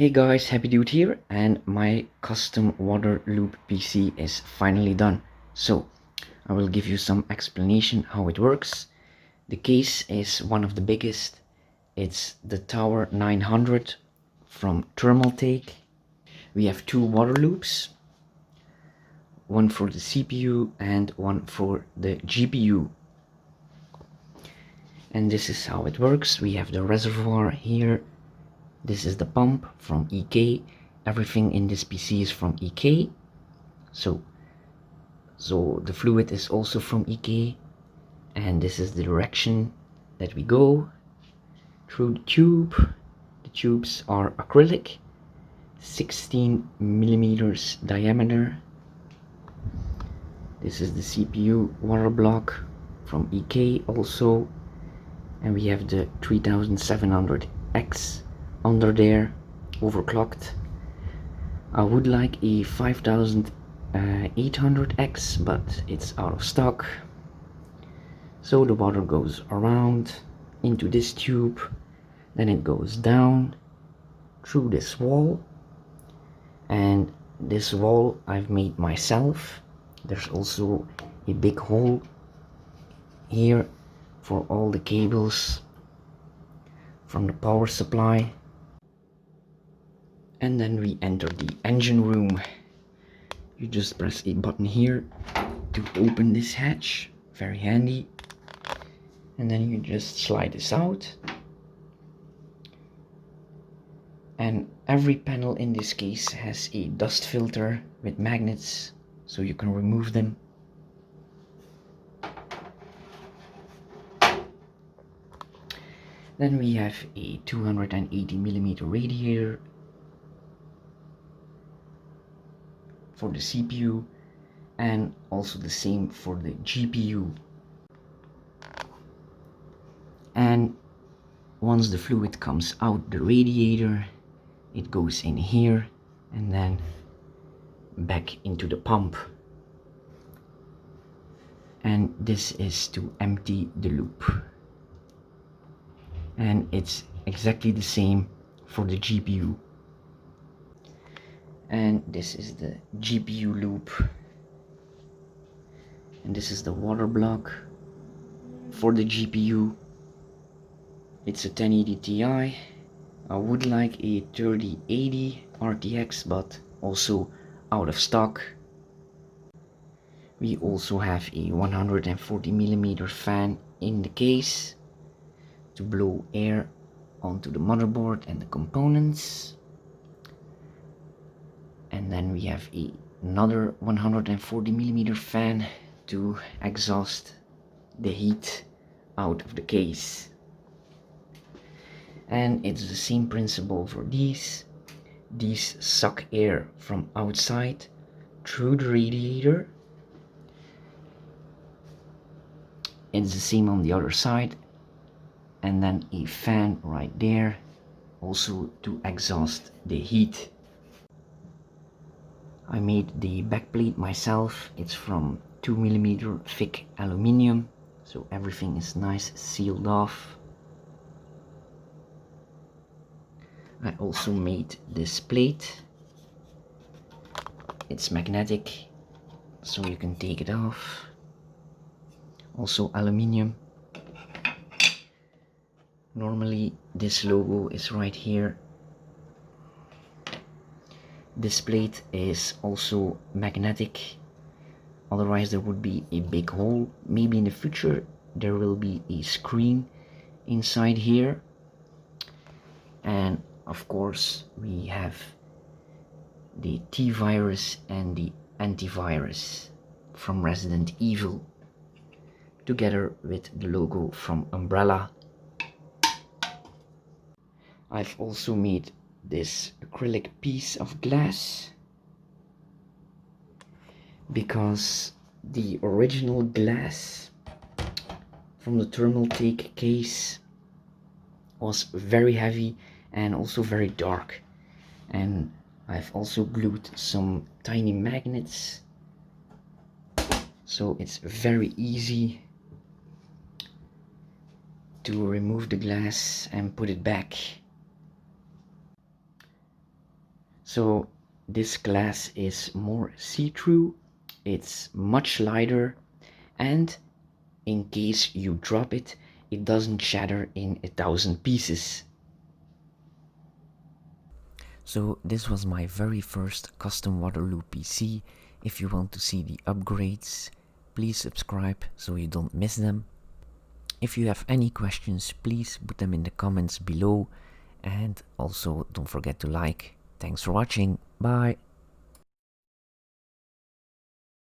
Hey guys, Happy Dude here, and my custom water loop PC is finally done. So I will give you some explanation how it works. The case is one of the biggest. It's the Tower 900 from Thermaltake. We have two water loops, one for the CPU and one for the GPU. And this is how it works. We have the reservoir here. This is the pump from EK. Everything in this PC is from EK. So the fluid is also from EK. And this is the direction that we go through the tube. The tubes are acrylic, 16 millimeters diameter. This is the CPU water block from EK also. And we have the 3700X under there, overclocked. I would like a 5800X, but it's out of stock. So the water goes around into this tube, then it goes down through this wall, and this wall I've made myself. There's also a big hole here for all the cables from the power supply. And then we enter the engine room. You just press a button here to open this hatch, very handy. And then you just slide this out. And every panel in this case has a dust filter with magnets, so you can remove them. Then we have a 280 millimeter radiator for the CPU, and also the same for the GPU. And once the fluid comes out the radiator, it goes in here and then back into the pump. And this is to empty the loop. And it's exactly the same for the GPU. And this is the GPU loop. And this is the water block for the GPU. It's a 1080 Ti. I would like a 3080 RTX, but also out of stock. We also have a 140 millimeter fan in the case to blow air onto the motherboard and the components. And then we have another 140 millimeter fan to exhaust the heat out of the case. And it's the same principle for these. These suck air from outside through the radiator. It's the same on the other side. And then a fan right there, also to exhaust the heat. I made the backplate myself. It's from 2 millimeter thick aluminium, so everything is nice sealed off. I also made this plate. It's magnetic, so you can take it off. Also aluminium. Normally this logo is right here. This plate is also magnetic, otherwise there would be a big hole. Maybe in the future there will be a screen inside here. And of course we have the T-virus and the antivirus from Resident Evil, together with the logo from Umbrella. I've also made this acrylic piece of glass because the original glass from the Thermaltake case was very heavy and also very dark. And I've also glued some tiny magnets, so it's very easy to remove the glass and put it back. So this glass is more see-through, it's much lighter, and in case you drop it, it doesn't shatter in 1,000 pieces. So this was my very first custom waterloop PC. If you want to see the upgrades, please subscribe so you don't miss them. If you have any questions, please put them in the comments below, and also don't forget to like. Thanks for watching. Bye.